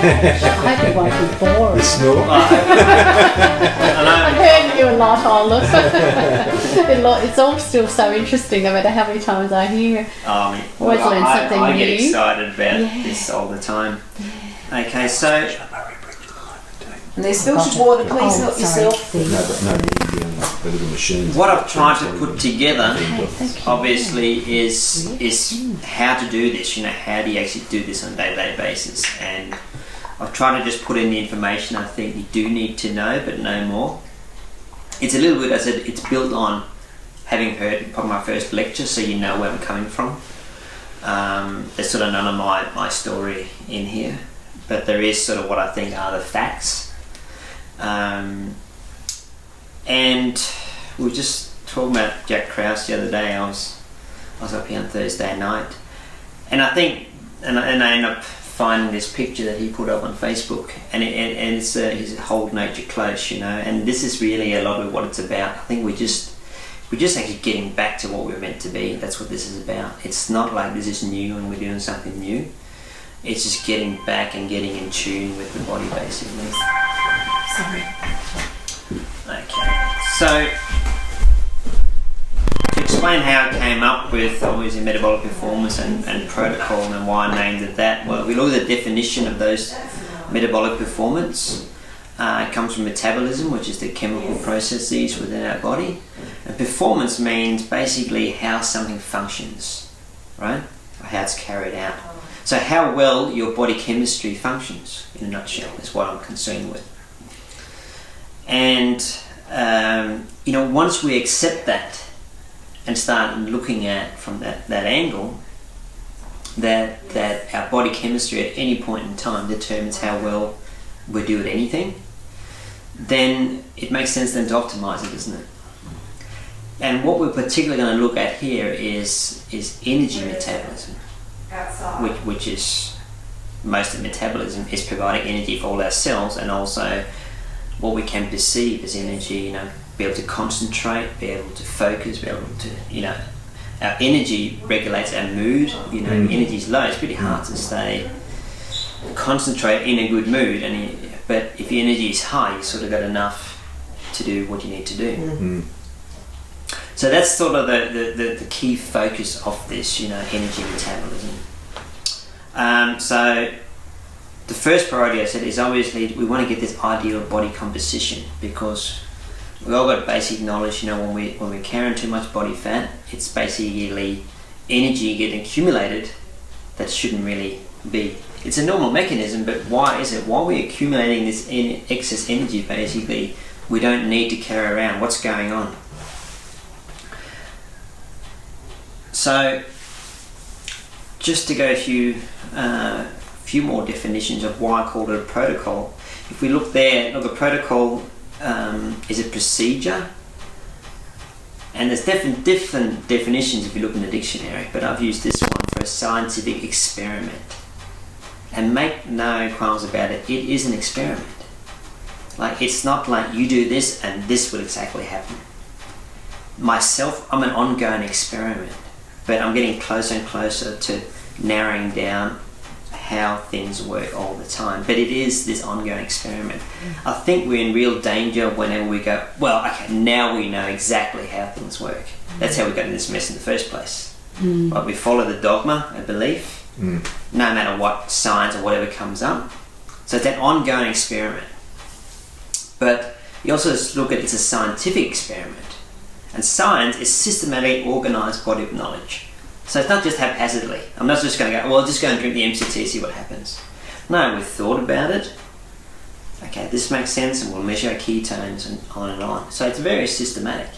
I hope it won't be boring. The snore. I've heard you a lot, Olive. It's all still so interesting, no matter how many times I hear. Always learn something I new. get excited about this all the time. Okay, so... And there's filtered water, please help yourself. The little machines. What I've tried to put together, obviously, is how to do this. You know, how do you actually do this on a day-to-day basis? And I've tried to just put in the information I think you do need to know, but no more. It's a little bit, as I said, it's built on having heard probably my first lecture, so you know where I'm coming from. There's sort of none of my story in here, but there is sort of what I think are the facts. And we were just talking about Jack Krause the other day. I was up here on Thursday night, and I think, and I ended up finding this picture that he put up on Facebook, and it's his Hold Nature Close, you know. And this is really a lot of what it's about. I think we're just actually getting back to what we're meant to be. That's what this is about. It's not like this is new and we're doing something new. It's just getting back and getting in tune with the body, basically. Sorry. Okay, so to explain how I came up with obviously metabolic performance and protocol and why I named it that, well, we look at the definition of those metabolic performance. It comes from metabolism, which is the chemical processes within our body, and performance means basically how something functions, right? Or how it's carried out. So how well your body chemistry functions, in a nutshell, is what I'm concerned with. And you know, once we accept that and start looking at from that angle, that our body chemistry at any point in time determines how well we do at anything, then it makes sense then to optimize it, doesn't it? And what we're particularly going to look at here is energy metabolism, which is most of metabolism is providing energy for all our cells, and also what we can perceive as energy, you know, be able to concentrate, be able to focus, be able to, you know, our energy regulates our mood. You know, energy is low, it's pretty hard to stay concentrate in a good mood, but if your energy is high, you sort of got enough to do what you need to do. So that's sort of the key focus of this, you know, energy metabolism. So the first priority, I said, is obviously we want to get this ideal body composition, because we've all got basic knowledge, you know, when we're carrying too much body fat, it's basically energy getting accumulated that shouldn't really be. It's a normal mechanism, but why is it? While we're accumulating this excess energy, basically, we don't need to carry around. What's going on? So, just to go a few more definitions of why I called it a protocol. If we look there, a protocol is a procedure, and there's different definitions if you look in the dictionary, but I've used this one for a scientific experiment. And make no qualms about it, it is an experiment. Like, it's not like you do this and this will exactly happen. Myself, I'm an ongoing experiment, but I'm getting closer and closer to narrowing down how things work all the time. But it is this ongoing experiment. I think we're in real danger whenever we go, well, okay, now we know exactly how things work. That's how we got in this mess in the first place. Like, we follow the dogma, a belief, no matter what science or whatever comes up. So it's an ongoing experiment. But you also look at it's a scientific experiment. And science is systematically organised body of knowledge. So it's not just haphazardly. I'm not just going to go, well, just go and drink the MCT, see what happens. No, we've thought about it. Okay, this makes sense, and we'll measure our ketones and on and on. So it's very systematic.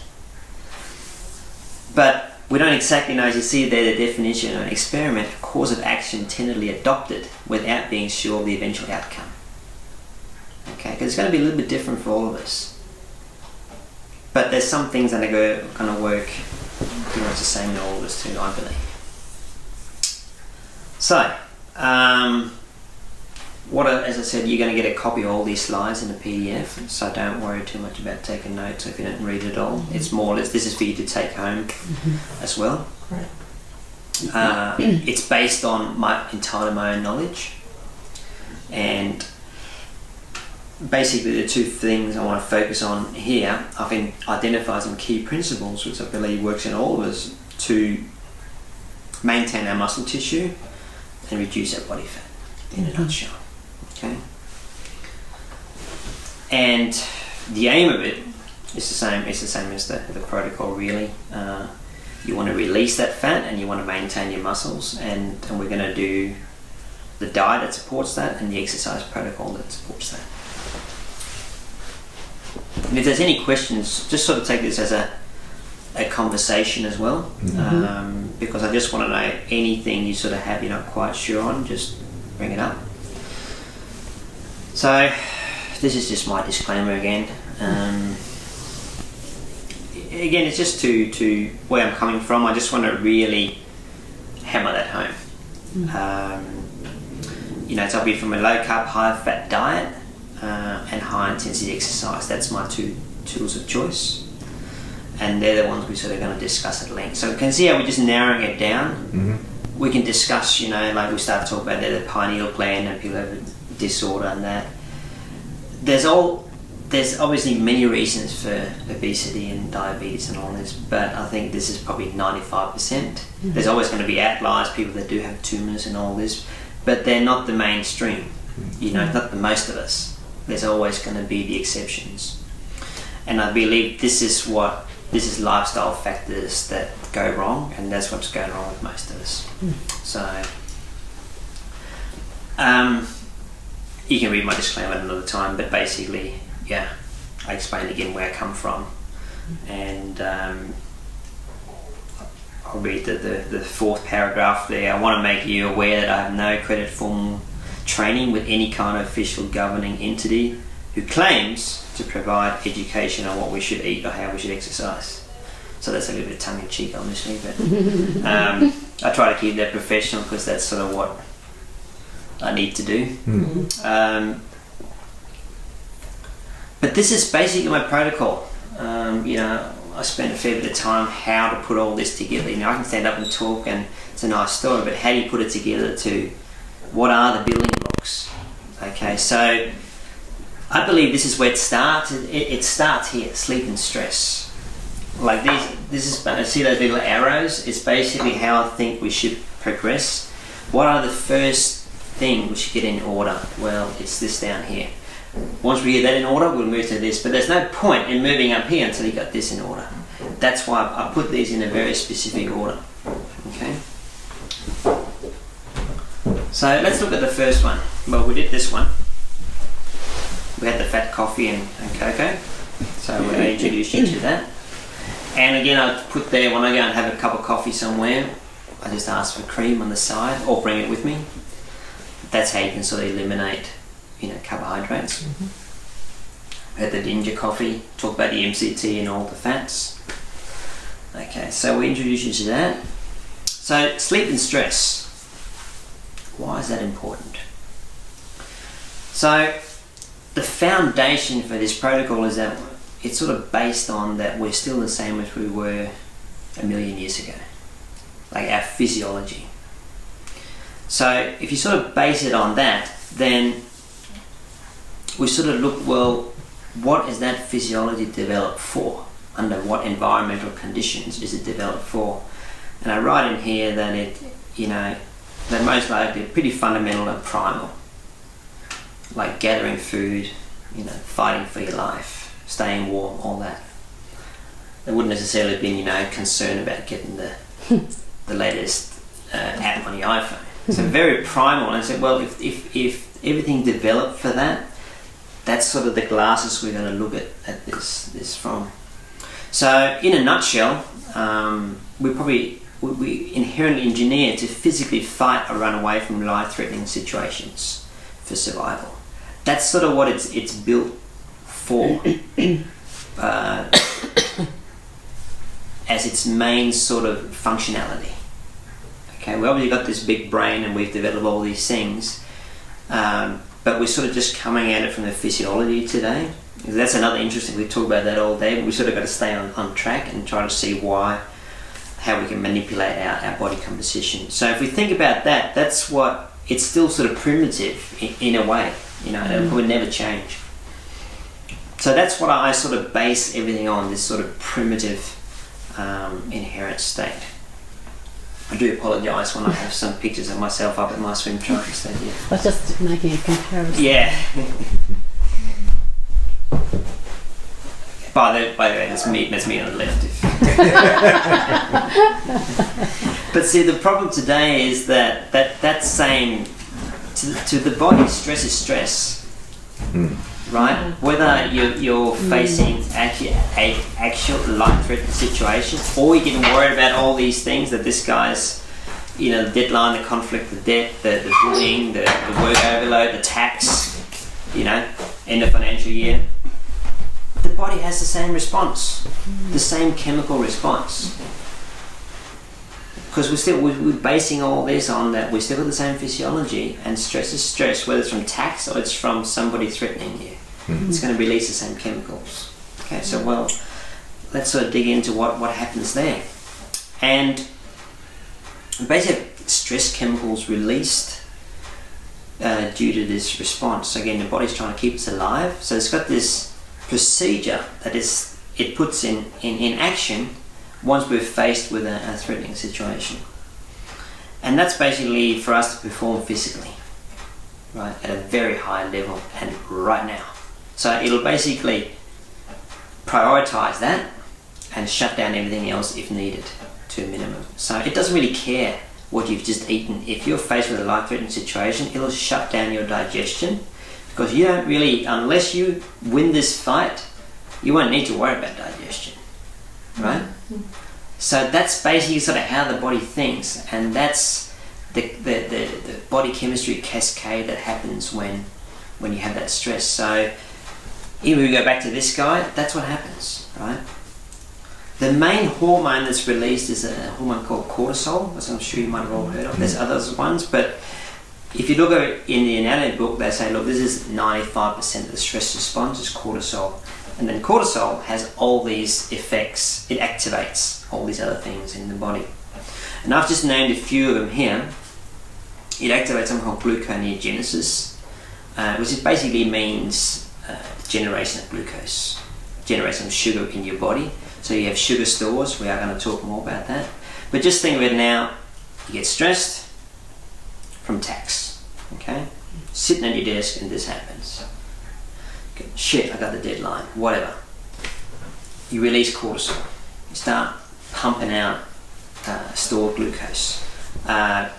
But we don't exactly know, as you see there, the definition of an experiment, a course of action tentatively adopted without being sure of the eventual outcome. Okay, because it's going to be a little bit different for all of us. But there's some things that are going to work pretty much the same in all of us too, I believe. So, as I said, you're going to get a copy of all these slides in the PDF, so don't worry too much about taking notes if you don't read it all. It's more or less, this is for you to take home as well. It's based on my own knowledge. And basically the two things I want to focus on here, I've identified some key principles which I believe works in all of us to maintain our muscle tissue and reduce our body fat in a nutshell. Okay. And the aim of it is the same. It's the same as the protocol, really. You want to release that fat and you want to maintain your muscles, and we're going to do the diet that supports that and the exercise protocol that supports that. And if there's any questions, just sort of take this as a conversation as well, because I just want to know anything you sort of have you're not quite sure on, just bring it up. So this is just my disclaimer again. Again, it's just to where I'm coming from. I just want to really hammer that home. So I'll be from a low carb, high fat diet and high intensity exercise. That's my two tools of choice, and they're the ones we're sort of going to discuss at length. So you can see how we're just narrowing it down. We can discuss, like we start to talk about the pineal gland and people have a disorder and that. There's obviously many reasons for obesity and diabetes and all this, but I think this is probably 95%. There's always going to be outliers, people that do have tumours and all this, but they're not the mainstream. Not the most of us. There's always going to be the exceptions, and I believe this is lifestyle factors that go wrong, and that's what's going wrong with most of us. So you can read my disclaimer at another time, but basically, I explain again where I come from, and I'll read the fourth paragraph there. I want to make you aware that I have no accredited formal training with any kind of official governing entity who claims to provide education on what we should eat or how we should exercise. So that's a little bit tongue-in-cheek, obviously, but I try to keep that professional because that's sort of what I need to do. But this is basically my protocol. I spent a fair bit of time how to put all this together. I can stand up and talk and it's a nice story, but how do you put it together to what are the building blocks? Okay, so I believe this is where it starts. It starts here, sleep and stress. Like see those little arrows? It's basically how I think we should progress. What are the first things we should get in order? Well, it's this down here. Once we get that in order, we'll move to this. But there's no point in moving up here until you got this in order. That's why I put these in a very specific order. Okay. So let's look at the first one. Well, we did this one. We had the fat coffee and cocoa. So we'll introduce you to that. And again, I put there, when I go and have a cup of coffee somewhere, I just ask for cream on the side or bring it with me. That's how you can sort of eliminate carbohydrates. We had the ginger coffee, talk about the MCT and all the fats. Okay, so we introduce you to that. So sleep and stress. Why is that important? So the foundation for this protocol is that it's sort of based on that we're still the same as we were 1 million years ago. Like our physiology. So if you sort of base it on that, then we sort of look, well, what is that physiology developed for? Under what environmental conditions is it developed for? And I write in here that they're most likely pretty fundamental and primal. Like gathering food, fighting for your life, staying warm, all that. They wouldn't necessarily have been, concerned about getting the latest app on your iPhone. So very primal. And I said, well, if everything developed for that, that's sort of the glasses we're going to look at this from. So in a nutshell, we inherently engineered to physically fight or run away from life-threatening situations for survival. That's sort of what it's built for, as its main sort of functionality. Okay, we obviously got this big brain and we've developed all these things, but we're sort of just coming at it from the physiology today. That's another interesting, we talk about that all day, but we sort of got to stay on track and try to see how we can manipulate our body composition. So if we think about that, that's what it's still sort of primitive in a way, you know, it would never change. So that's what I sort of base everything on, this sort of primitive inherent state. I do apologise when I have some pictures of myself up at my swim trunks. I was just making a comparison. Yeah. By the way, that's me on the left. But see, the problem today is that saying to the body, stress is stress, right? Whether you're facing actual life-threatening situation, or you're getting worried about all these things that this guy's, you know, the deadline, the conflict, the debt, the bullying, the work overload, the tax, you know, end of financial year. The body has the same response, the same chemical response. Because we're basing all this on that we're still got the same physiology, and stress is stress, whether it's from tax or it's from somebody threatening you. It's going to release the same chemicals. Okay, so well, let's sort of dig into what happens there. And basically, stress chemicals released due to this response. So again, the body's trying to keep us alive. So it's got this procedure that it puts in action once we're faced with a threatening situation. And that's basically for us to perform physically, right, at a very high level and right now. So it'll basically prioritize that and shut down everything else if needed to a minimum. So it doesn't really care what you've just eaten. If you're faced with a life-threatening situation, it'll shut down your digestion, because you don't really, unless you win this fight, you won't need to worry about digestion, right? So that's basically sort of how the body thinks, and that's the body chemistry cascade that happens when you have that stress. So if we go back to this guy, that's what happens, right? The main hormone that's released is a hormone called cortisol, as I'm sure you might have all heard of. There's other ones, but if you look at it in the anatomy book, they say, look, this is 95% of the stress response is cortisol. And then cortisol has all these effects. It activates all these other things in the body. And I've just named a few of them here. It activates something called gluconeogenesis, which basically means generation of glucose, generation of sugar in your body. So you have sugar stores. We are going to talk more about that. But just think of it now. You get stressed from tax, okay? Sitting at your desk and this happens. Okay, shit, I got the deadline, whatever. You release cortisol. You start pumping out stored glucose. And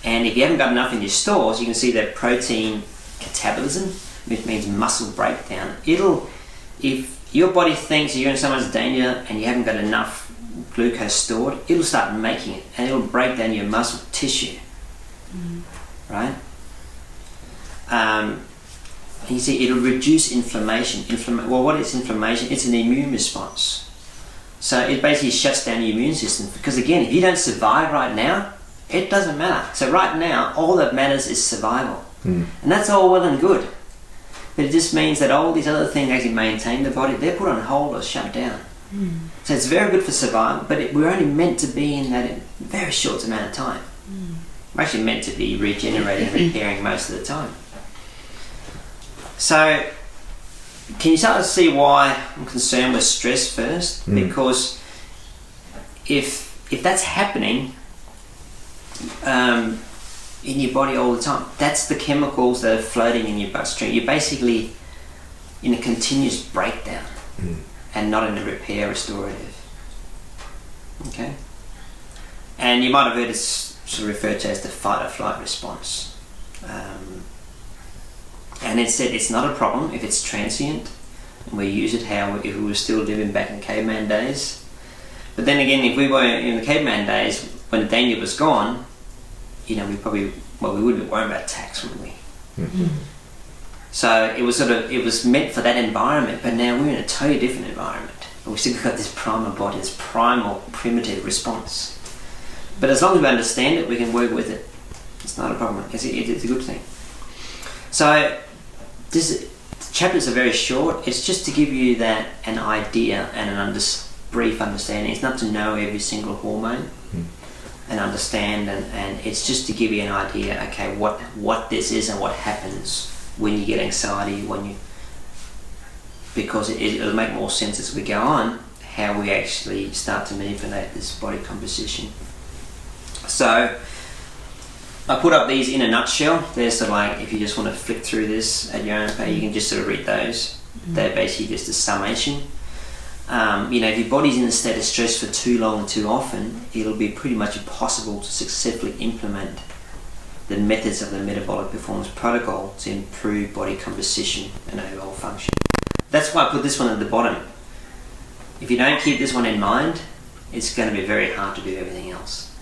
if you haven't got enough in your stores, you can see that protein catabolism, which means muscle breakdown. If your body thinks you're in so much danger and you haven't got enough glucose stored, it'll start making it, and it'll break down your muscle tissue. Right? You see, it'll reduce inflammation. Well, what is inflammation? It's an immune response. So it basically shuts down your immune system. Because again, if you don't survive right now, it doesn't matter. So right now, all that matters is survival. And that's all well and good. But it just means that all these other things actually maintain the body, they're put on hold or shut down. So it's very good for survival, but we're only meant to be in that in a very short amount of time. We're actually meant to be regenerating and repairing most of the time. So, can you start to see why I'm concerned with stress first? Because if that's happening in your body all the time, that's the chemicals that are floating in your bloodstream. You're basically in a continuous breakdown and not in a repair restorative. Okay? And you might have heard it sort of referred to as the fight or flight response. And it said it's not a problem if it's transient, and we use it if we were still living back in caveman days. But then again, if we were in the caveman days, when the danger was gone, you know, we wouldn't be worrying about tax, would we? So it was meant for that environment, but now we're in a totally different environment. We've still got this primal body, this primal primitive response. But as long as we understand it, we can work with it. It's not a problem. It's a good thing. So the chapters are very short. It's just to give you an idea and brief understanding. It's not to know every single hormone. and understand, and it's just to give you an idea, okay, what this is and what happens when you get anxiety, because it'll make more sense as we go on how we actually start to manipulate this body composition. So I put up these in a nutshell. They're sort of like, if you just want to flick through this at your own pace, you can just sort of read those. They're basically just a summation. If your body's in a state of stress for too long and too often, it'll be pretty much impossible to successfully implement the methods of the metabolic performance protocol to improve body composition and overall function. That's why I put this one at the bottom. If you don't keep this one in mind, it's going to be very hard to do everything else.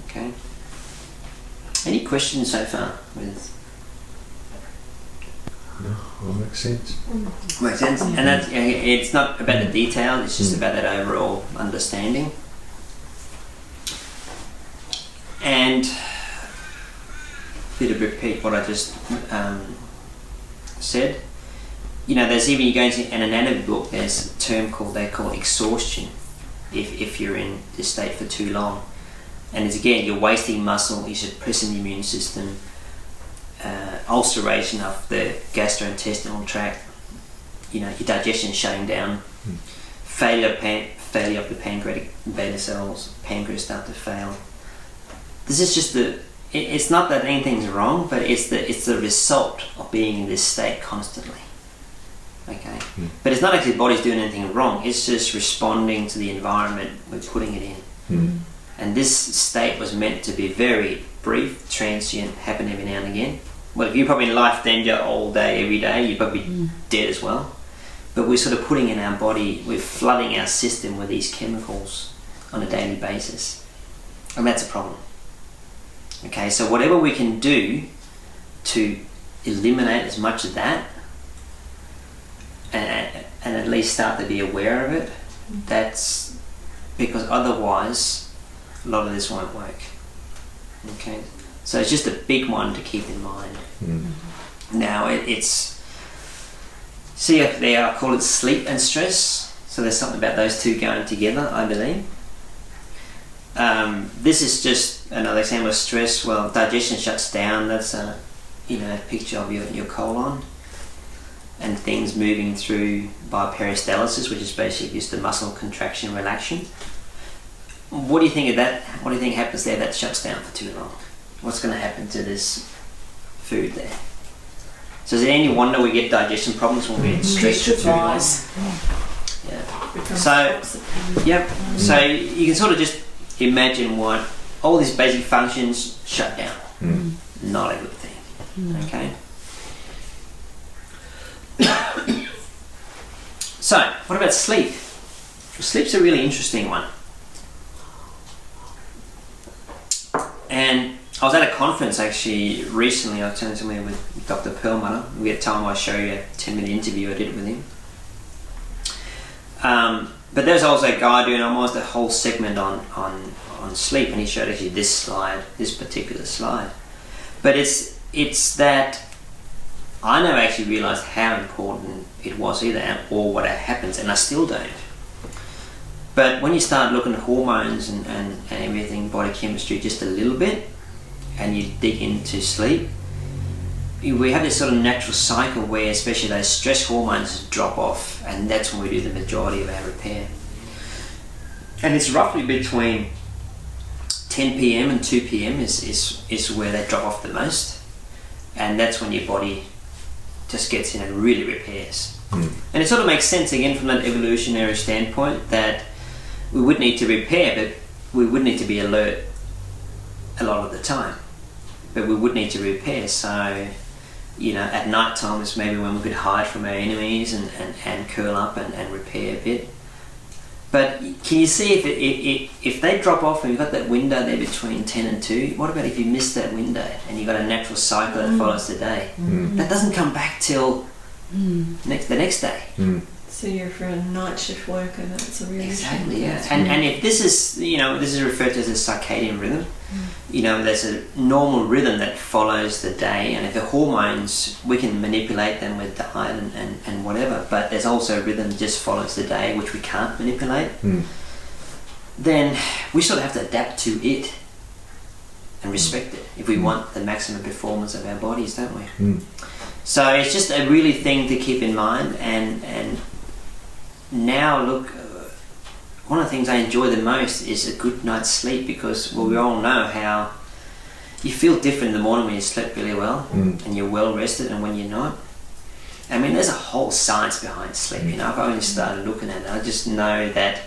Okay? Any questions so far? No, all makes sense. Makes sense. And that's, it's not about the detail, it's just about that overall understanding. And bit of repeat what I just said. There's even, you go into an anatomy book, there's a term they call exhaustion if you're in this state for too long. And it's, again, you're wasting muscle, you're suppressing the immune system, ulceration of the gastrointestinal tract, your digestion shutting down, failure of the pancreatic beta cells, pancreas start to fail. This is just it's not that anything's wrong, but it's the result of being in this state constantly. Okay? But it's not actually the body's doing anything wrong, it's just responding to the environment we're putting it in. And this state was meant to be very brief, transient, happen every now and again. Well, if you're probably in life danger all day, every day, you're probably dead as well. But we're sort of putting in our body, we're flooding our system with these chemicals on a daily basis. And that's a problem. Okay, so whatever we can do to eliminate as much of that, and at least start to be aware of it, that's because otherwise a lot of this won't work. Okay, so it's just a big one to keep in mind. Now it's see if they are call it sleep and stress, so there's something about those two going together, I believe. This is just another example of stress. Well, digestion shuts down, that's a picture of your colon and things moving through by peristalsis, which is basically just the muscle contraction relaxation. What do you think of that? What do you think happens there that shuts down for too long? What's going to happen to this food there? So is there any wonder we get digestion problems when we get stressed for too long? Yeah. So you can sort of just imagine what all these basic functions shut down. Not a good thing. Okay. So what about sleep? Sleep's a really interesting one. And I was at a conference actually recently. I was telling somebody with Dr. Perlmutter. We had time I'll show you a 10-minute interview I did with him. But there's also a guy doing almost a whole segment on sleep, and he showed actually this particular slide. But it's that I never actually realised how important it was either, or what happens, and I still don't. But when you start looking at hormones and everything, body chemistry just a little bit, and you dig into sleep, we have this sort of natural cycle where especially those stress hormones drop off, and that's when we do the majority of our repair. And it's roughly between 10 p.m. and 2 p.m. is where they drop off the most, and that's when your body just gets in and really repairs. And it sort of makes sense again from an evolutionary standpoint that we would need to repair, but we would need to be alert a lot of the time. But we would need to repair, so at night time is maybe when we could hide from our enemies and curl up and repair a bit. But can you see if they drop off and you've got that window there between 10 and 2, what about if you miss that window and you've got a natural cycle that follows the day? That doesn't come back till the next day. So you're for a night shift worker, that's a really exactly, yeah. And if this is this is referred to as a circadian rhythm. There's a normal rhythm that follows the day, and if the hormones, we can manipulate them with diet and whatever, but there's also a rhythm that just follows the day, which we can't manipulate. Then we sort of have to adapt to it. and respect it if we want the maximum performance of our bodies, don't we? Mm. So it's just a really thing to keep in mind. And now, look, one of the things I enjoy the most is a good night's sleep, because we all know how you feel different in the morning when you slept really well and you're well rested, and when you're not. I mean, there's a whole science behind sleep. You know, I've only started looking at it. I just know that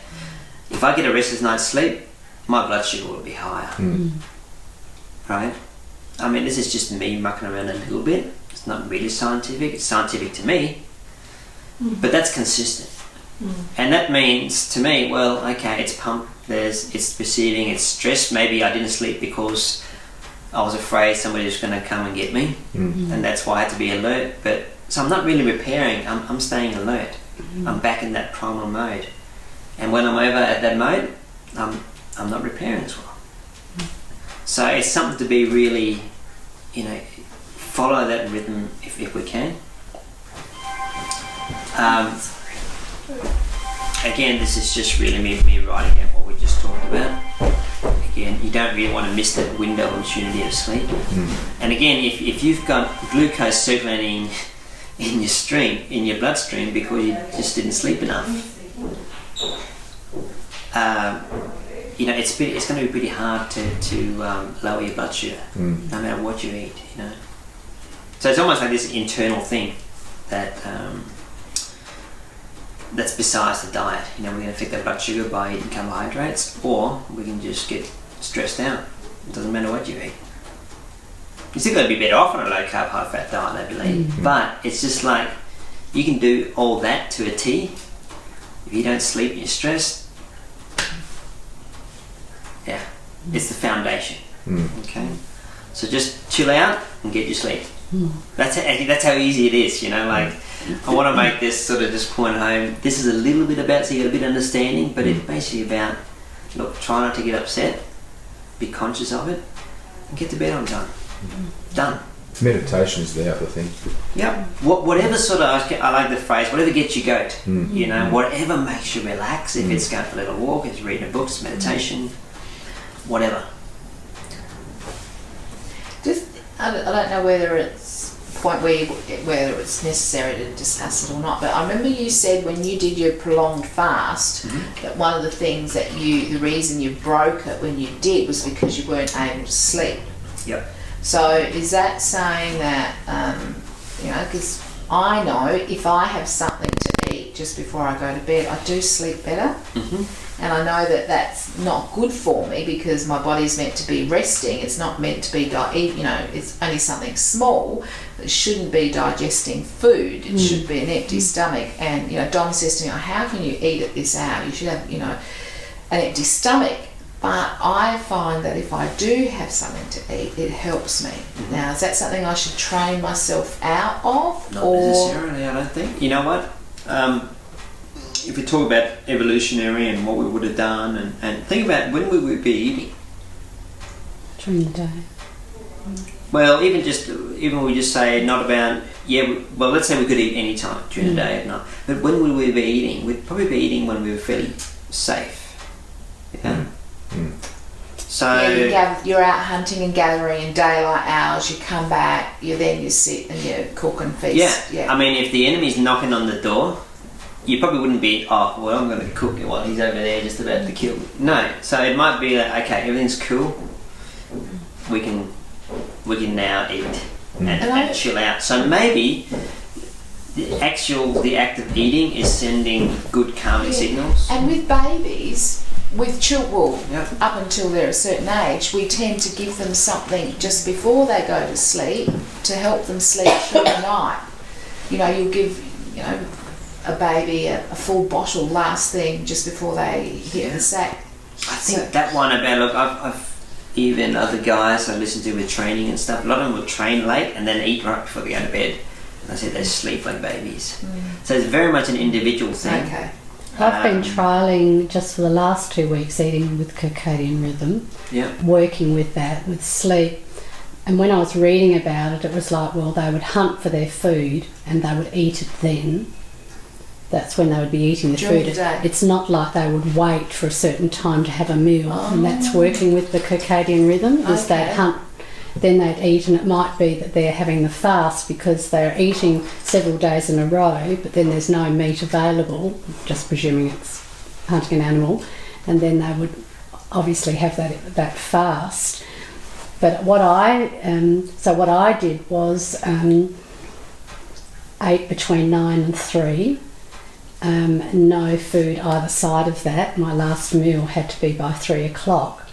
if I get a restless night's sleep, my blood sugar will be higher. Right? I mean, this is just me mucking around a little bit. It's not really scientific. It's scientific to me, but that's consistent. And that means to me, well, okay, it's pumped. It's receiving. It's stress. Maybe I didn't sleep because I was afraid somebody was going to come and get me, and that's why I had to be alert. But so I'm not really repairing. I'm staying alert. I'm back in that primal mode, and when I'm over at that mode, I'm not repairing as well. So it's something to be really, follow that rhythm if we can. Again, this is just really me writing out what we just talked about. Again, you don't really want to miss that window of opportunity of sleep. And again, if you've got glucose circulating in your bloodstream because you just didn't sleep enough, it's going to be pretty hard to lower your blood sugar, no matter what you eat. So it's almost like this internal thing that that's besides the diet. We're going to affect that blood sugar by eating carbohydrates, or we can just get stressed out. It doesn't matter what you eat. You're still going to be better off on a low carb, high fat diet, I believe. But it's just like you can do all that to a T. If you don't sleep and you're stressed, it's the foundation. Okay, so just chill out and get your sleep. That's how easy it is. I want to make this sort of just point home. This is a little bit about, so you got a bit of understanding, but it's basically about, look, try not to get upset, be conscious of it, and get to bed on time. Done. Meditation is the other thing. Yep. Whatever sort of, I like the phrase, whatever gets you goat. Whatever makes you relax. If it's going for a little walk, it's reading a book, it's meditation, whatever. I don't know whether it's a point whether it's necessary to discuss it or not, but I remember you said when you did your prolonged fast that one of the things that the reason you broke it when you did was because you weren't able to sleep. Yep. So is that saying that, because I know if I have something to eat just before I go to bed, I do sleep better. And I know that that's not good for me because my body's meant to be resting. It's not meant to be, it's only something small that shouldn't be digesting food. It should be an empty stomach. And, Dom says to me, how can you eat at this hour? You should have, an empty stomach. But I find that if I do have something to eat, it helps me. Now, is that something I should train myself out of? Not necessarily, I don't think. You know what? If we talk about evolutionary and what we would have done, and think about when we would be eating. During the day. Well, even we just say not about, let's say we could eat any time during the day at night. But when would we be eating? We'd probably be eating when we were fairly safe. Yeah? So you're out hunting and gathering in daylight hours, you come back, you sit and you cook and feast. I mean, if the enemy's knocking on the door, you probably wouldn't be, I'm going to cook it while he's over there just about to kill me. No, so it might be that, okay, everything's cool, we can now eat and chill out. So maybe the act of eating is sending good calming signals. And with babies, up until they're a certain age, we tend to give them something just before they go to sleep to help them sleep through the night. You'll give, a baby a full bottle last thing just before they hit the sack. I think that one about, look, I've even other guys I listen to with training and stuff, a lot of them will train late and then eat right before they go to bed. And I said they sleep like babies. So it's very much an individual thing. Okay. I've been trialling just for the last 2 weeks eating with circadian rhythm, working with that, with sleep. And when I was reading about it, it was like, well, they would hunt for their food and they would eat it then. that's when they would be eating the During food. the day. It's not like they would wait for a certain time to have a meal, and that's working with the circadian rhythm. Is they'd hunt, then they'd eat, and it might be that they're having the fast because they're eating several days in a row, but then there's no meat available, just presuming it's hunting an animal, and then they would obviously have that fast. But what I did was ate between 9 and 3. No food either side of that. My last meal had to be by 3 o'clock.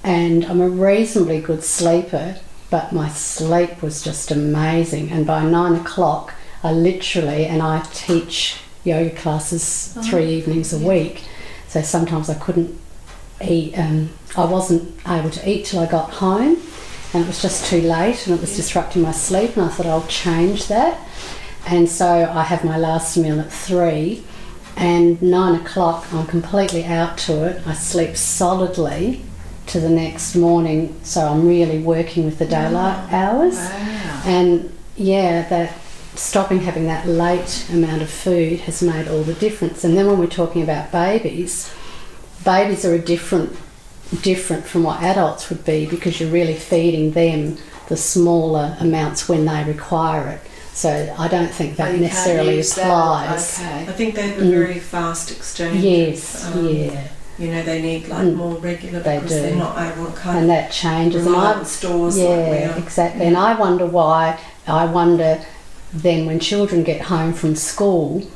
And I'm a reasonably good sleeper, but my sleep was just amazing. And by 9 o'clock, I teach yoga classes 3 evenings a week. So sometimes I couldn't eat, I wasn't able to eat till I got home, and it was just too late and it was disrupting my sleep, and I thought I'll change that. And so I have my last meal at 3, and 9 o'clock I'm completely out to it. I sleep solidly to the next morning, so I'm really working with the daylight hours. Wow. And that stopping having that late amount of food has made all the difference. And then when we're talking about babies are different from what adults would be, because you're really feeding them the smaller amounts when they require it. So I don't think that necessarily applies. I think they have a very fast exchange. Yes, You know, they need more regular because they're not able to and that changes. rely on stores like we are. Exactly. And I wonder why. I wonder then when children get home from school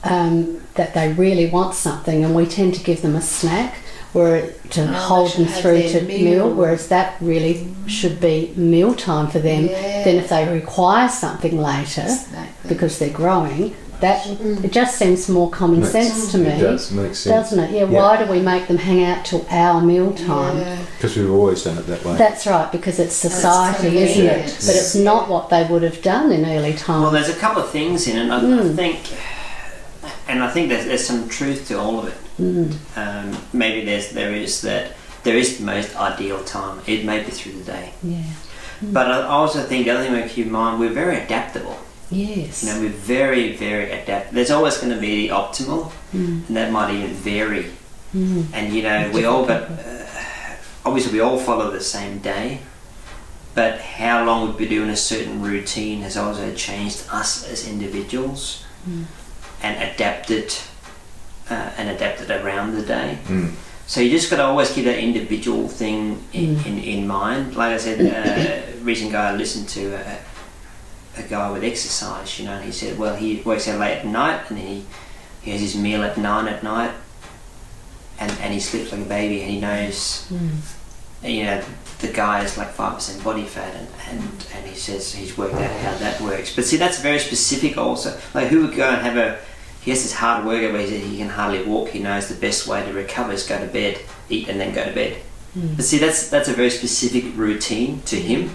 that they really want something, and we tend to give them a snack to hold them through to meal, whereas that really should be meal time for them. Then if they require something later because they're growing, it just seems more common sense to me. It does make sense, doesn't it? Yeah. Why do we make them hang out till our meal time? Because we've always done it that way. That's right, because it's society, isn't it? But it's not what they would have done in early times. Well, there's a couple of things in it. I think there's some truth to all of it. Maybe there is the most ideal time. It may be through the day. Yeah. But I also think the other thing we keep in mind, we're very adaptable. Yes. You know, we're very, very adaptable. There's always going to be the optimal, and that might even vary. And you know, we all obviously we all follow the same day, but how long we've been doing a certain routine has also changed us as individuals, and adapted around the day. So you just got to always keep that individual thing in mind. Like I said, recent guy I listened to, a guy with exercise, you know, and he said, well, he works out late at night, and then he has his meal at 9 at night, and he sleeps like a baby, and he knows, you know, the guy is like 5% body fat, and he says he's worked out how that works. But see, that's very specific also. Like, who would go and he has this hard workout where he can hardly walk. He knows the best way to recover is go to bed, eat, and then go to bed. But see, that's a very specific routine to him.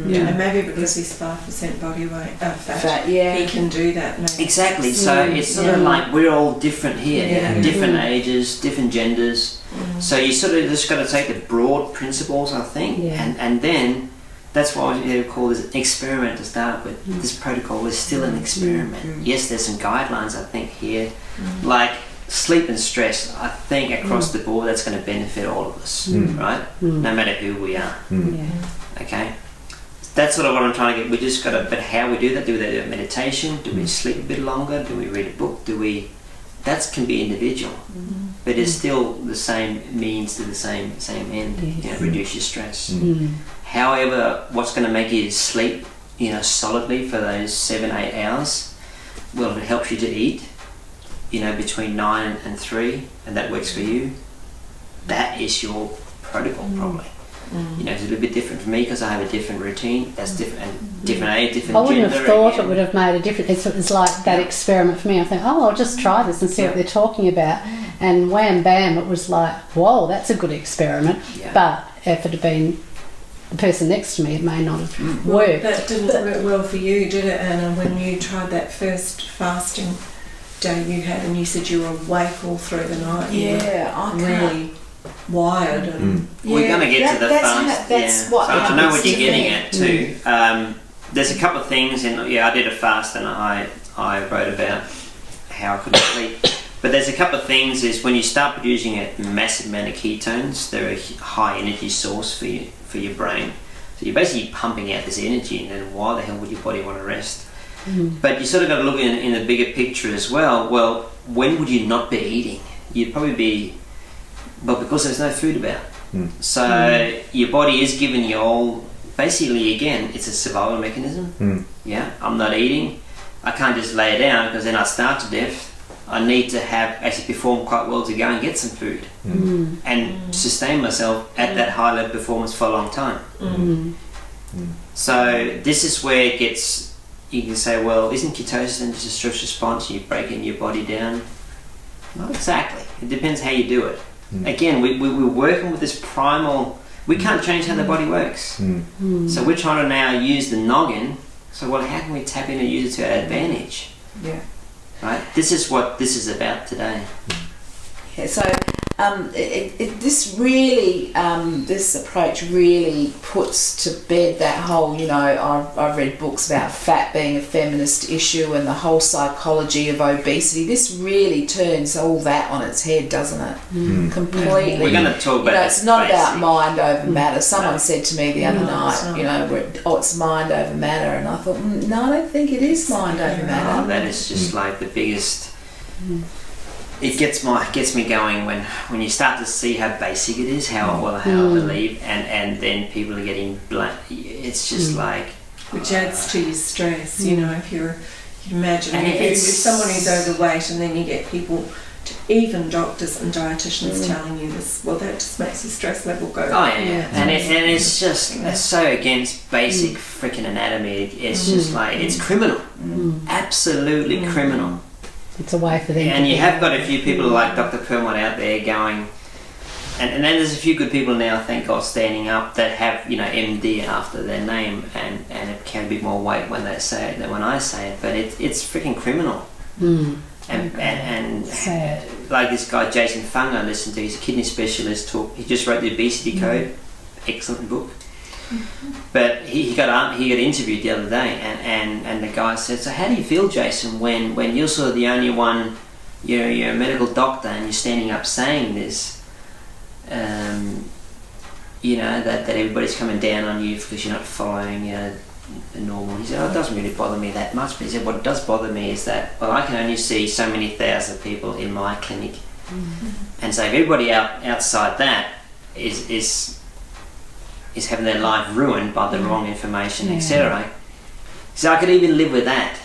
Yeah, and maybe because he's 5% body weight fat, he can do that. Maybe. Exactly. So it's sort of like we're all different here, different ages, different genders. So you sort of just got to take the broad principles, I think, and then that's why we call this an experiment to start with. This protocol is still an experiment. Yes, there's some guidelines, I think, here, like sleep and stress. I think across the board that's going to benefit all of us, right? No matter who we are. Okay, that's sort of what I'm trying to get. We just got to, but how we do that? Do we do meditation? Do we sleep a bit longer? Do we read a book? That can be individual, but it's still the same means to the same end. You know, reduce your stress. However, what's going to make you sleep, you know, solidly for those 7-8 hours? Well, if it helps you to eat, you know, between 9 and 3, and that works for you, that is your protocol probably. You know, it's a little bit different for me because I have a different routine. That's different, and different age, different I gender. wouldn't have thought it would have made a difference. It's like that experiment for me. I think, I'll just try this and see what they're talking about. And wham, bam, it was like, whoa, that's a good experiment. But if it had been the person next to me, it may not have worked. That didn't work well for you, did it, Anna, when you tried that first fasting day you had, and you said you were awake all through the night? Really wired. And we're going to get to the fast. That's what so I know what you're getting at too. There's a couple of things, and I did a fast, and I wrote about how I couldn't sleep. But there's a couple of things. Is when you start producing a massive amount of ketones, they're a high energy source for your brain. So you're basically pumping out this energy, and then why the hell would your body want to rest? But you sort of got to look in the bigger picture as well. Well, when would you not be eating? You'd probably be, well, because there's no food about. So your body is giving you all, basically, again, it's a survival mechanism. Yeah, I'm not eating. I can't just lay it down because then I starve to death. I need to have actually perform quite well to go and get some food and sustain myself at that high level performance for a long time. So this is where it gets, you can say, well, isn't ketosis then just a stress response? You're breaking your body down? Not exactly. It depends how you do it. Again, we're working with this primal, we can't change how the body works. So we're trying to now use the noggin. So well, how can we tap in and use it to our advantage? Yeah. Right? This is what this is about today. Yeah, so this really, this approach really puts to bed that whole, you know, I've read books about fat being a feminist issue and the whole psychology of obesity. This really turns all that on its head, doesn't it? Completely. We're going to talk about it's not about mind over matter. Someone said to me the other night, you know, it's mind over matter, and I thought, no, I don't think it is mind over matter. Oh, that is just like the biggest... It gets me going when you start to see how basic it is, how I believe, and then people are getting it's just like, which adds to your stress. You know, if you imagine if someone who's overweight, and then you get people, even doctors and dietitians telling you this, well, that just makes your stress level go. Oh yeah, and it's just it's so against basic freaking anatomy. It's just like, it's criminal, absolutely criminal. It's a way for them. And you have got a few people like Dr. Perlmutt out there going, and then there's a few good people now, thank God, standing up that have, you know, MD after their name, and it can be more weight when they say it than when I say it, but it's freaking criminal. And sad. Like this guy Jason Fung I listened to, he's a kidney specialist, he just wrote the Obesity Code, excellent book. But he got interviewed the other day, and the guy said, so how do you feel, Jason, when you're sort of the only one, you're a medical doctor and you're standing up saying this, you know, that everybody's coming down on you because you're not following, you know, the normal. He said, oh, it doesn't really bother me that much. But he said, what does bother me is that, well, I can only see so many thousand people in my clinic, and so if everybody outside that is having their life ruined by the wrong information, etc. So I could even live with that,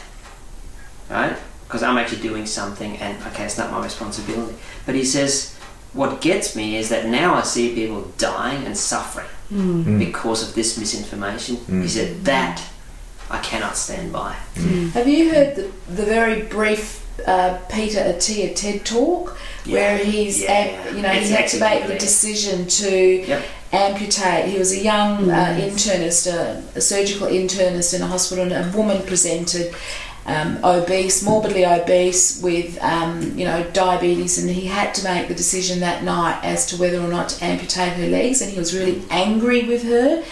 right? Because I'm actually doing something, and okay, it's not my responsibility. But he says, what gets me is that now I see people dying and suffering because of this misinformation. He said, that I cannot stand by. Have you heard the very brief Peter Attia TED talk where he's, you know, he had to make the decision to amputate. He was a young internist, a surgical internist in a hospital, and a woman presented obese, morbidly obese with you know, diabetes, and he had to make the decision that night as to whether or not to amputate her legs, and he was really angry with her.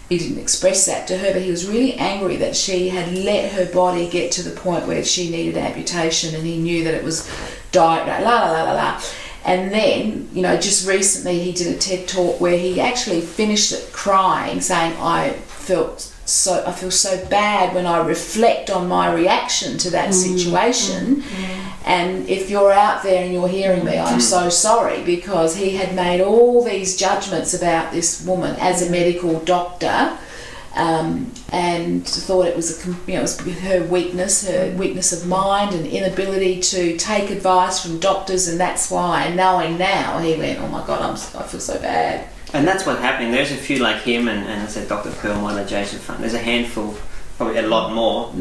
He didn't express that to her, but he was really angry that she had let her body get to the point where she needed amputation, and he knew that it was diet, la. And then, you know, just recently he did a TED talk where he actually finished it crying, saying, I feel so bad when I reflect on my reaction to that situation. And if you're out there and you're hearing me, I'm so sorry, because he had made all these judgments about this woman as a medical doctor, and thought it was it was her weakness of mind and inability to take advice from doctors, and that's why. And knowing now, he went, oh my God, I feel so bad. And that's what's happening. There's a few like him, and I said Dr. Perlmutt, Jason Fung. There's a handful, probably a lot more,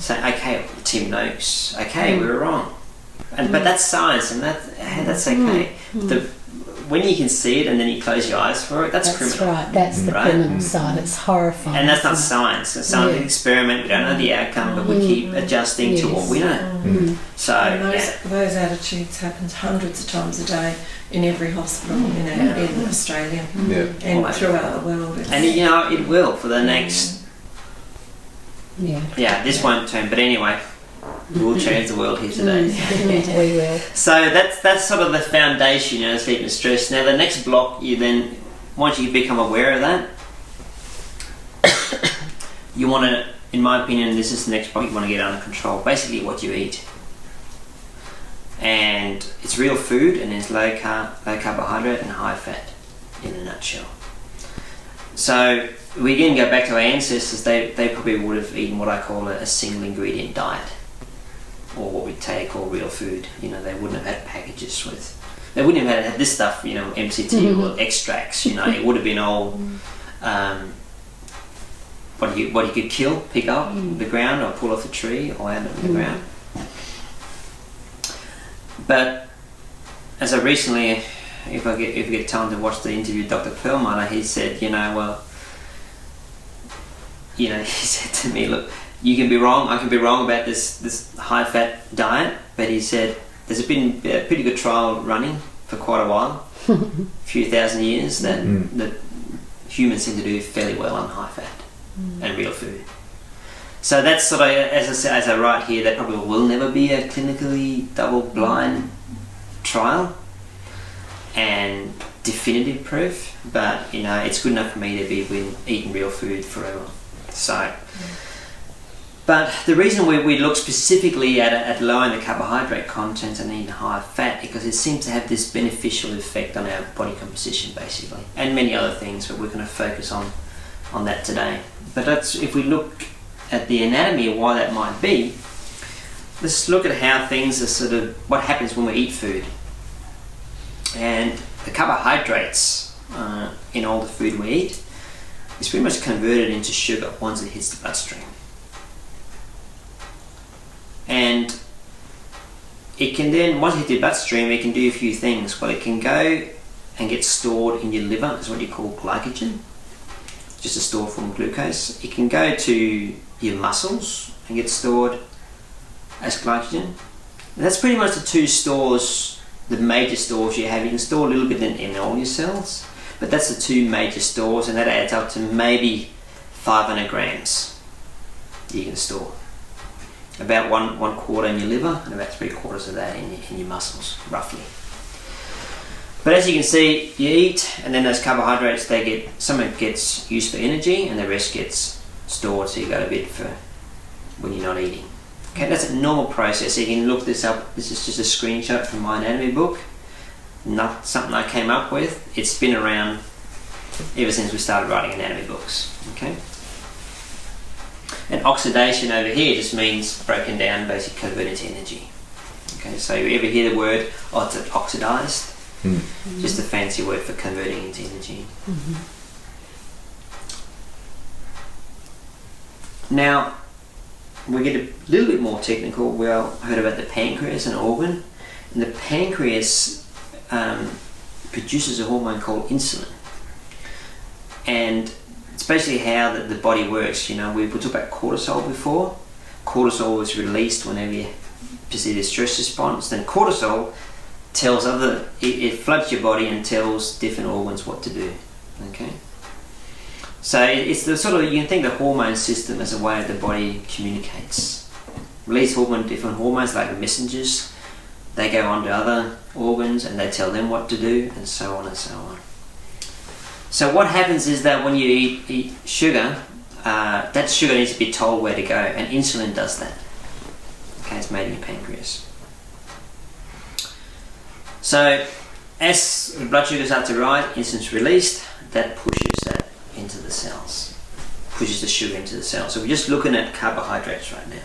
saying, okay, Tim Noakes, okay, we were wrong. But that's science, and that's okay. When you can see it and then you close your eyes for it, that's criminal. Right. That's the criminal side. It's horrifying. And that's not science. It's scientific experiment. We don't know the outcome, but we keep adjusting to what we know. So those attitudes happen hundreds of times a day in every hospital in Australia and throughout the world. And you know, it will for the next. This won't turn. But anyway, We'll change the world here today. We will. So that's sort of the foundation, sleep and stress. Now the next block, once you become aware of that, you want to, in my opinion, this is the next block, you want to get under control. Basically what you eat. And it's real food, and it's low carbohydrate and high fat in a nutshell. So we again go back to our ancestors. They probably would have eaten what I call a single ingredient diet, or what we call real food. They wouldn't have had packages with. They wouldn't have had this stuff. MCT or extracts. It would have been all what you could pick up the ground, or pull off a tree, or out of the ground. But as I recently, if I get time to watch the interview with Dr. Perlmutter, he said, he said to me, look, you can be wrong, I can be wrong about this high fat diet, but he said there's been a pretty good trial running for quite a while, a few thousand years, that humans seem to do fairly well on high fat and real food. So that's sort of, as I write here, that probably will never be a clinically double-blind trial and definitive proof, but it's good enough for me to be eating real food forever. So, but the reason we look specifically at lowering the carbohydrate content and eating high fat, because it seems to have this beneficial effect on our body composition, basically, and many other things, but we're going to focus on that today. But if we look at the anatomy of why that might be, let's look at how things are sort of, what happens when we eat food. And the carbohydrates in all the food we eat is pretty much converted into sugar once it hits the bloodstream. And it can then, once it hits the bloodstream, it can do a few things. Well, it can go and get stored in your liver. That's what you call glycogen, just a store form of glucose. It can go to your muscles and get stored as glycogen. And that's pretty much the two stores, the major stores you have. You can store a little bit in all your cells, but that's the two major stores, and that adds up to maybe 500 grams you can store. About one quarter in your liver, and about 3/4 of that in your muscles, roughly. But as you can see, you eat, and then those carbohydrates, some of it gets used for energy, and the rest gets stored, so you got a bit for when you're not eating. Okay, that's a normal process. You can look this up. This is just a screenshot from my anatomy book. Not something I came up with. It's been around ever since we started writing anatomy books. Okay. And oxidation over here just means broken down, basically converted into energy. Okay, so you ever hear the word, it's oxidized? Just a fancy word for converting into energy. Now, we get a little bit more technical. We all heard about the pancreas, an organ, and the pancreas produces a hormone called insulin, and it's basically how the body works. We talked about cortisol before. Cortisol is released whenever you perceive a stress response. Then cortisol tells it floods your body and tells different organs what to do. Okay. So it's the sort of, you can think of the hormone system as a way the body communicates. Release different hormones like messengers. They go on to other organs and they tell them what to do, and so on and so on. So what happens is that when you eat sugar, that sugar needs to be told where to go, and insulin does that. Okay, it's made in your pancreas. So as blood sugars start to rise, insulin's released, that pushes that into the cells, pushes the sugar into the cells. So we're just looking at carbohydrates right now.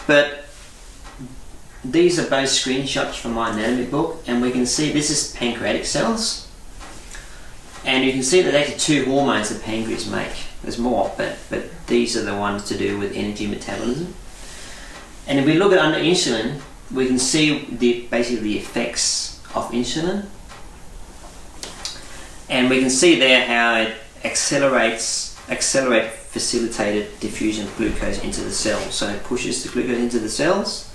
But these are both screenshots from my anatomy book, and we can see this is pancreatic cells, and you can see that there's actually two hormones the pancreas make. There's more, but these are the ones to do with energy metabolism. And if we look at under insulin, we can see basically the effects of insulin, and we can see there how it accelerates facilitated diffusion of glucose into the cells. So it pushes the glucose into the cells.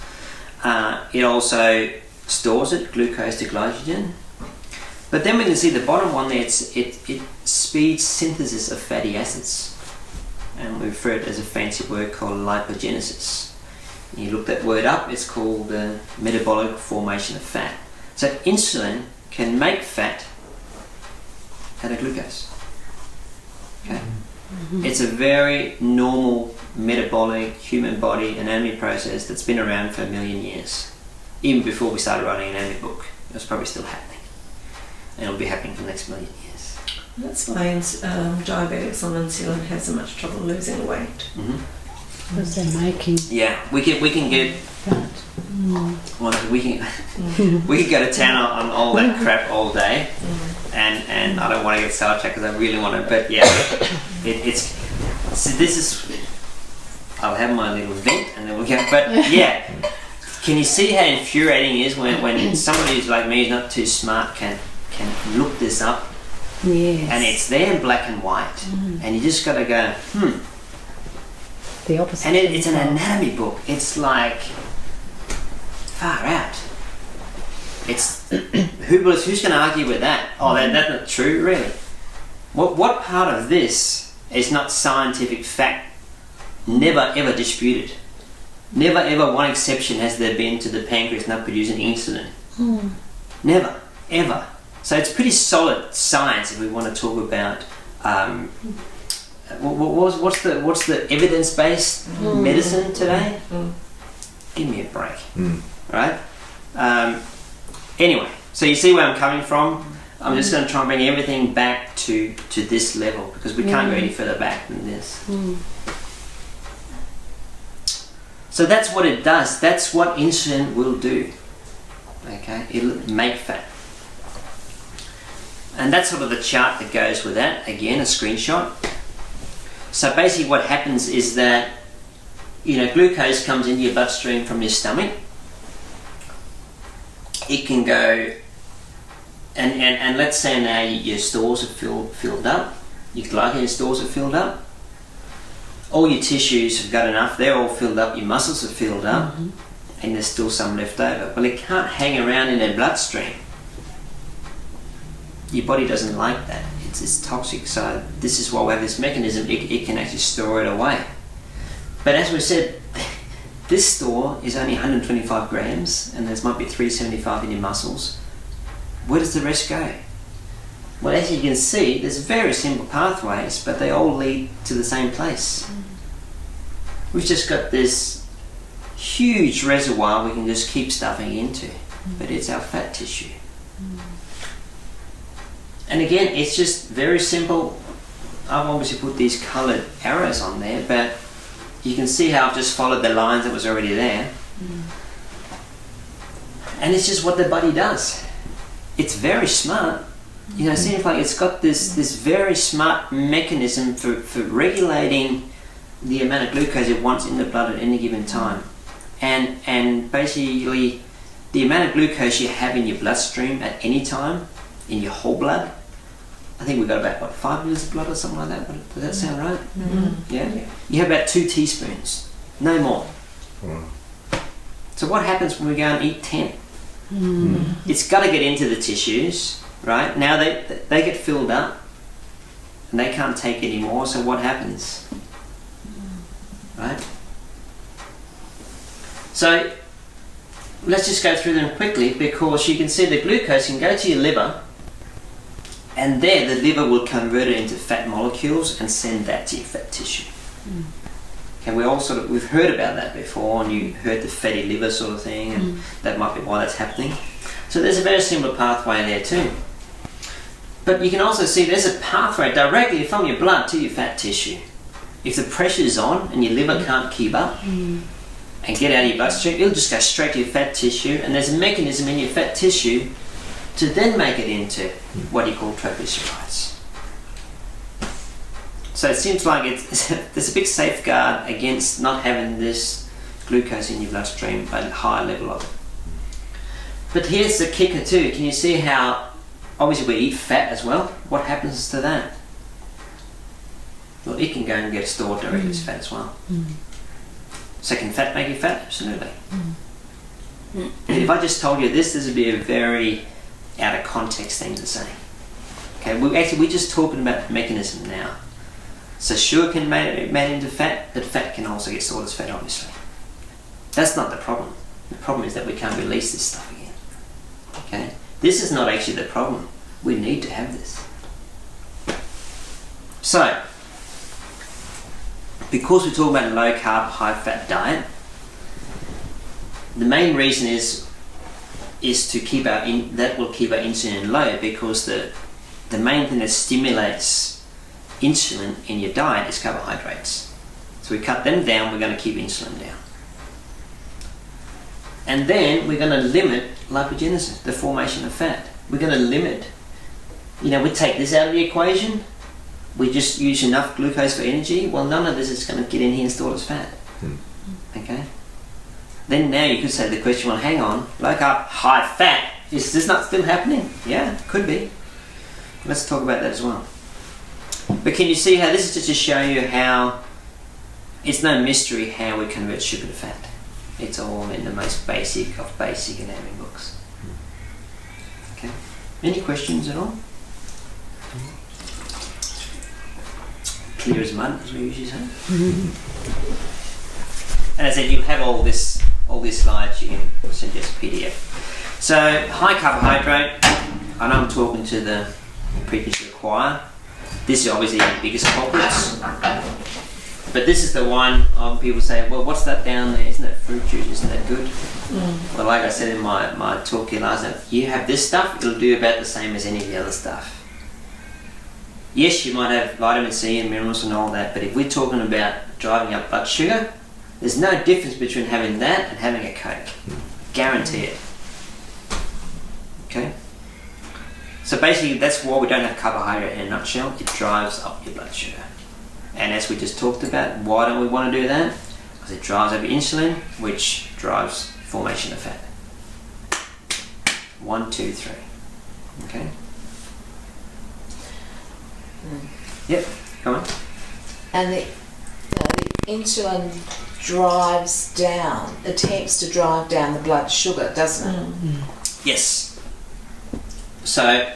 It also stores it, glucose to glycogen. But then we can see the bottom one there, it speeds synthesis of fatty acids, and we refer to it as a fancy word called lipogenesis. You look that word up, it's called the metabolic formation of fat. So insulin can make fat out of glucose. Okay? It's a very normal metabolic human body anatomy process that's been around for 1 million years. Even before we started writing an anatomy book, it was probably still happening. And it'll be happening for the next 1 million years. That's why diabetics on insulin have so much trouble losing weight. Because they're making Yeah, we can get fat. well, we can go to town on all that crap all day, and I don't want to get sidetracked because I really want to. But yeah, it's so this is. I'll have my little vent and then we'll go. But yeah, can you see how infuriating it is when somebody who's like me, who's not too smart, can look this up? Yes. And it's there in black and white, and you just got to go, The opposite. And it's an anatomy book. It's like far out. It's who's going to argue with that? Oh, that's not true, really. What part of this is not scientific fact? Never ever disputed. Never ever one exception has there been to the pancreas not producing insulin. Never ever. So it's pretty solid science if we want to talk about what's the evidence-based medicine today? Give me a break, right? Anyway, so you see where I'm coming from. I'm just going to try and bring everything back to this level because we can't go any further back than this. So that's what it does. That's what insulin will do. Okay, it'll make fat. And that's sort of the chart that goes with that. Again, a screenshot. So basically what happens is that, glucose comes into your bloodstream from your stomach. It can go, and let's say now your stores are filled up, your glycogen stores are filled up, all your tissues have got enough, they're all filled up, your muscles are filled up, and there's still some left over. Well, it can't hang around in their bloodstream. Your body doesn't like that. It's toxic, so this is why we have this mechanism. It can actually store it away. But as we said, this store is only 125 grams, and there might be 375 in your muscles. Where does the rest go? Well, as you can see, there's very simple pathways, but they all lead to the same place. We've just got this huge reservoir we can just keep stuffing into, but it's our fat tissue. And again, it's just very simple. I've obviously put these coloured arrows on there, but you can see how I've just followed the lines that was already there. And it's just what the body does. It's very smart. It seems like it's got this very smart mechanism for regulating the amount of glucose it wants in the blood at any given time. And basically, the amount of glucose you have in your bloodstream at any time, in your whole blood, I think we've got about 5 mils of blood or something like that. Does that sound right? Yeah. You have about 2 teaspoons, no more. So what happens when we go and eat 10? It's got to get into the tissues, right? Now they get filled up, and they can't take any more. So what happens? Right. So let's just go through them quickly because you can see the glucose can go to your liver. And there, the liver will convert it into fat molecules and send that to your fat tissue. Okay, we've heard about that before, and you heard the fatty liver sort of thing, and that might be why that's happening. So there's a very similar pathway there too. But you can also see there's a pathway directly from your blood to your fat tissue. If the pressure's on and your liver can't keep up and get out of your bloodstream, it'll just go straight to your fat tissue, and there's a mechanism in your fat tissue to then make it into what you call triglycerides. So it seems like there's a big safeguard against not having this glucose in your bloodstream at a high level of it. But here's the kicker too. Can you see how obviously we eat fat as well? What happens to that? Well, it can go and get stored directly as fat as well. So can fat make you fat? Absolutely. If I just told you this would be a very out of context thing to say. Okay, we're just talking about the mechanism now. So sugar can make it into fat, but fat can also get stored as fat, obviously. That's not the problem. The problem is that we can't release this stuff again. Okay? This is not actually the problem. We need to have this. So, because we're talking about a low carb, high fat diet, the main reason is to keep that will keep our insulin low, because the main thing that stimulates insulin in your diet is carbohydrates. So we cut them down, we're going to keep insulin down. And then we're going to limit lipogenesis, the formation of fat. We're going to limit, we take this out of the equation, we just use enough glucose for energy. Well, none of this is going to get in here and stored as fat. Okay? Then now you could say to the question, well, hang on, low carb, high fat, is this not still happening? Yeah, could be. Let's talk about that as well. But can you see how this is just to show you how it's no mystery how we convert sugar to fat. It's all in the most basic of basic anatomy books. Okay. Any questions at all? Clear as mud, as we usually say. And as I said, you have all these slides. You can send us a PDF. So high carbohydrate. I know I'm talking to the preachers to the choir. This is obviously the biggest culprits. But this is the one people say, well, what's that down there? Isn't that fruit juice? Isn't that good? Well, like I said in my talk here last night, you have this stuff, it'll do about the same as any of the other stuff. Yes, you might have vitamin C and minerals and all that, but if we're talking about driving up blood sugar, there's no difference between having that and having a Coke. Guarantee it. Okay? So basically, that's why we don't have carbohydrate in a nutshell. It drives up your blood sugar. And as we just talked about, why don't we want to do that? Because it drives up your insulin, which drives formation of fat. 1, 2, 3. Okay? Yep, come on. And the insulin drives down, attempts to drive down the blood sugar, doesn't it? Yes. So,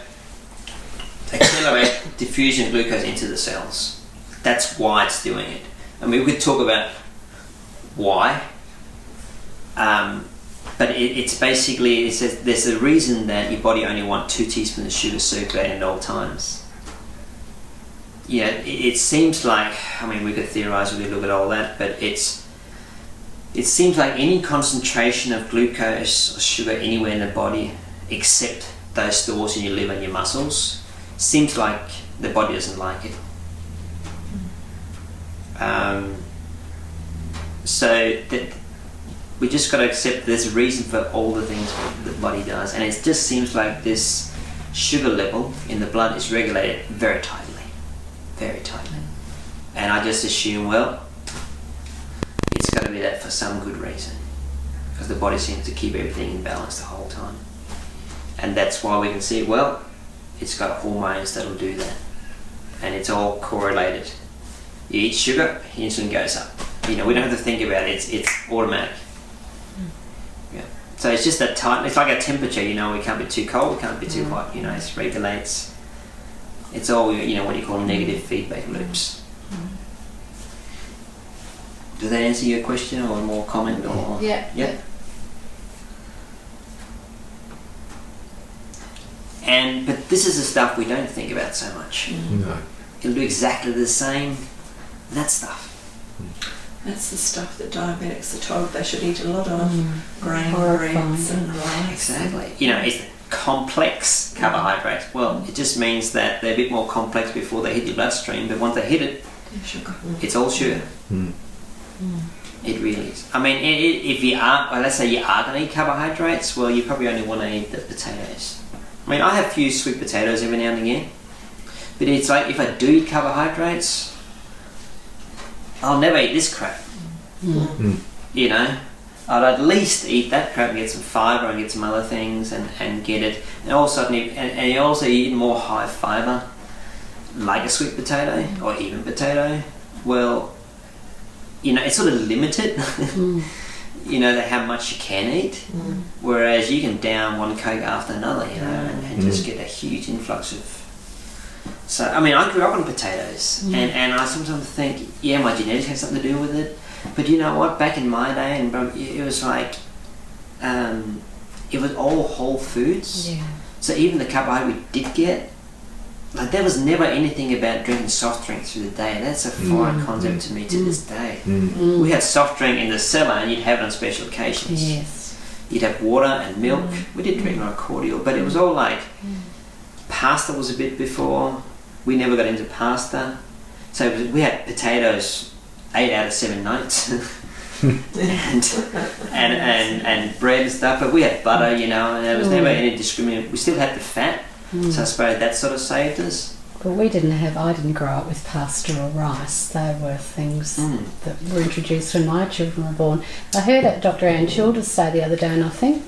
accelerate diffusion of glucose into the cells. That's why it's doing it. I mean, we could talk about why, but it's basically, it says there's a reason that your body only wants 2 teaspoons of sugar circulating at all times. Yeah, it seems like, I mean, we could theorize, we could look at all that, but it seems like any concentration of glucose or sugar anywhere in the body except those stores in your liver and your muscles, seems like the body doesn't like it. So that we just got to accept there's a reason for all the things the body does, and it just seems like this sugar level in the blood is regulated very tightly. And I just assume, well, it's got to be that for some good reason, because the body seems to keep everything in balance the whole time. And that's why we can see, well, it's got hormones that'll do that, and it's all correlated. You eat sugar, insulin goes up. We don't have to think about it, it's automatic. Yeah. So it's just that tight, it's like a temperature, we can't be too cold, we can't be too hot, it regulates. It's all, what you call negative feedback loops. Does that answer your question, or more comment? Or Yeah. But this is the stuff we don't think about so much. No. It'll do exactly the same. That stuff. That's the stuff that diabetics are told they should eat a lot of. Grain breads and rice. Exactly. It's complex carbohydrates. Well, it just means that they're a bit more complex before they hit your bloodstream, but once they hit it, it's all sugar. It really is. I mean, if you are, let's say you are going to eat carbohydrates, well, you probably only want to eat the potatoes. I mean, I have a few sweet potatoes every now and again, but it's like if I do eat carbohydrates, I'll never eat this crap. I'd at least eat that crap and get some fibre and get some other things and get it. And all of a sudden, and you also eat more high fibre, like a sweet potato or even potato. Well, it's sort of limited, how much you can eat. Whereas you can down one Coke after another, and just get a huge influx of. So, I mean, I grew up on potatoes, and I sometimes think, my genetics have something to do with it, But you know what? Back in my day, and it was like, it was all whole foods. Yeah. So even the carbohydrate we did get, like there was never anything about drinking soft drinks through the day. That's a foreign concept to me to this day. We had soft drink in the cellar, and you'd have it on special occasions. Yes. You'd have water and milk. We did drink like cordial, but it was all like pasta was a bit before. We never got into pasta, so we had potatoes 8 out of 7 nights. and bread and stuff, but we had butter, and there was never any discrimination. We still had the fat, so I suppose that sort of saved us. But I didn't grow up with pasta or rice. They were things that were introduced when my children were born. I heard Dr. Ann Childers say the other day, and I think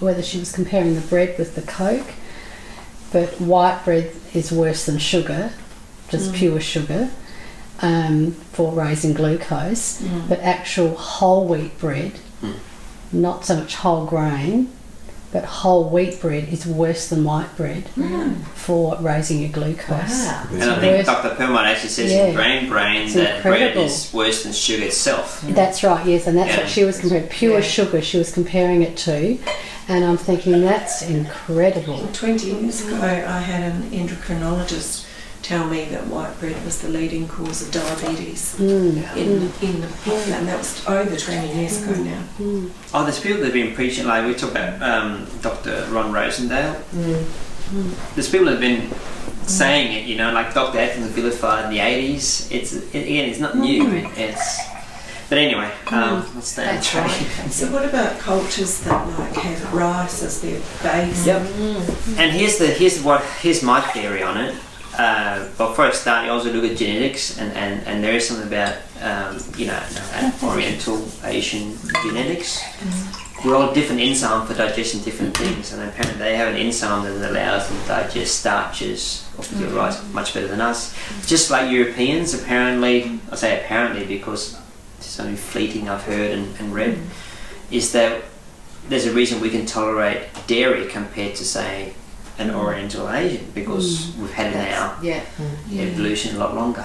whether she was comparing the bread with the Coke, but white bread is worse than sugar, just pure sugar. For raising glucose, but actual whole wheat bread, not so much whole grain, but whole wheat bread is worse than white bread for raising your glucose. Wow. And I think Dr. Perlmutter actually says in Brain that bread incredible. is worse than sugar itself. That's right, yes, and that's what she was comparing. Pure sugar she was comparing it to, and I'm thinking that's incredible. 20 years ago, I had an endocrinologist tell me that white bread was the leading cause of diabetes in the population, and that was over 20 years ago now. Oh, there's people that have been preaching, like we talk about Dr. Ron Rosendale. There's people that have been saying it, like Dr. Atkins vilified in the 80s. It's not new. But anyway, let's stay on track. So what about cultures that like have rice as their base? Yep. And here's my theory on it. But before I start, you also look at genetics, and there is something about Oriental Asian genetics. We're all different enzyme for digesting different things, and apparently they have an enzyme that allows them to digest starches of your rice much better than us. Just like Europeans, apparently, I say apparently because it's only fleeting I've heard and read, is that there's a reason we can tolerate dairy compared to, say, an Oriental Asian, because we've had it in our evolution a lot longer.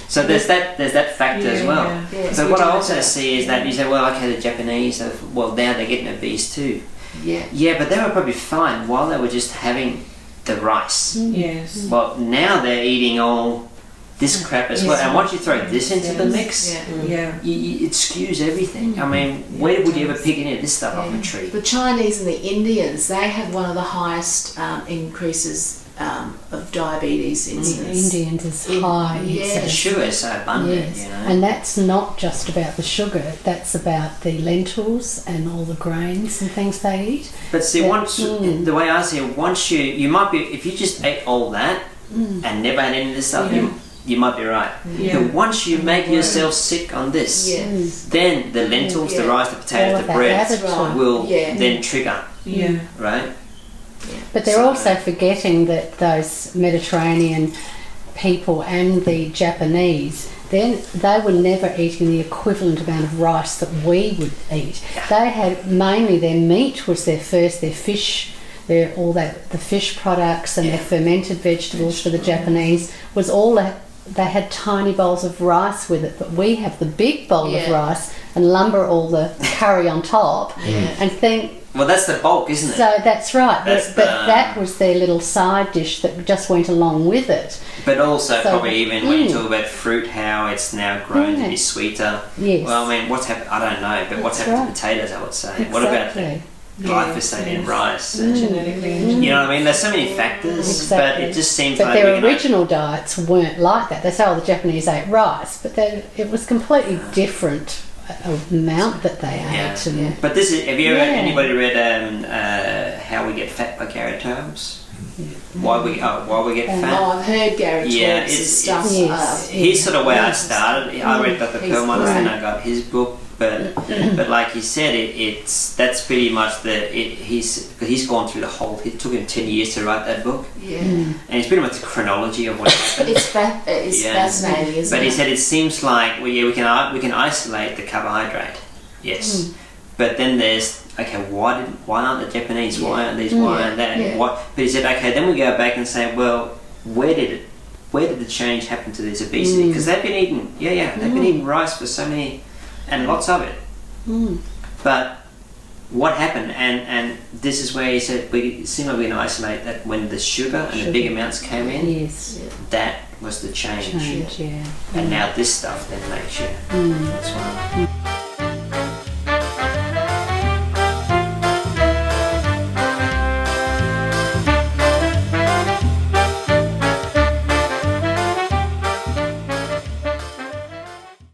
So there's that factor as well. So what I also see is that you say, well, okay, the Japanese, well, now they're getting obese too. Yeah, but they were probably fine while they were just having the rice. Yes. Well, now they're eating all this crap as well, and once you throw this into the mix, it skews everything. I mean, where would you ever pick any of this stuff off a tree? The Chinese and the Indians, they have one of the highest increases of diabetes incidence. The Indians is high. The sugar is so abundant, And that's not just about the sugar, that's about the lentils and all the grains and things they eat. But see, the way I see it, once you might be, if you just ate all that and never had any of this stuff, you might be right. But once you make yourself sick on this, then the lentils, the rice, the potatoes, the bread will then trigger. Right? But they're also forgetting that those Mediterranean people and the Japanese, then they were never eating the equivalent amount of rice that we would eat. They had mainly their meat was their fish. The fish products and their fermented vegetables for the Japanese was all that. They had tiny bowls of rice with it, but we have the big bowl of rice and lumber all the curry on top and think... Well, that's the bulk, isn't it? So that's right, but that was their little side dish that just went along with it. But also probably even when you talk about fruit, how it's now grown to be sweeter. Yes. Well, I mean, what's happened? I don't know, but what's happened to potatoes, I would say. Exactly. What about glyphosate in rice? Genetically. You know what I mean? There's so many factors, but it just seems like... But their original diets weren't like that. They say, the Japanese ate rice, but it was completely different amount that they ate. And But this is... Have you ever anybody read How We Get Fat by Gary Taubes? Why we get fat? Oh, I've heard Gary Taubes' stuff. He's sort of where I started. I read Dr. Perlmutter, and I got his book. But like you said, that's pretty much he's gone through the whole. It took him 10 years to write that book. And it's pretty much the chronology of what happened. It's fascinating, isn't it? But he said it seems like we can isolate the carbohydrate, but then there's why aren't the Japanese? Why aren't these? Why aren't that? But he said then we go back and say, well, where did the change happen to this obesity? Because they've been eating they've been eating rice for so many and lots of it. But what happened, and this is where he said we isolate that when the sugar and the big amounts came in, Yes. that was the change. Yeah. And now this stuff then makes you. That's right.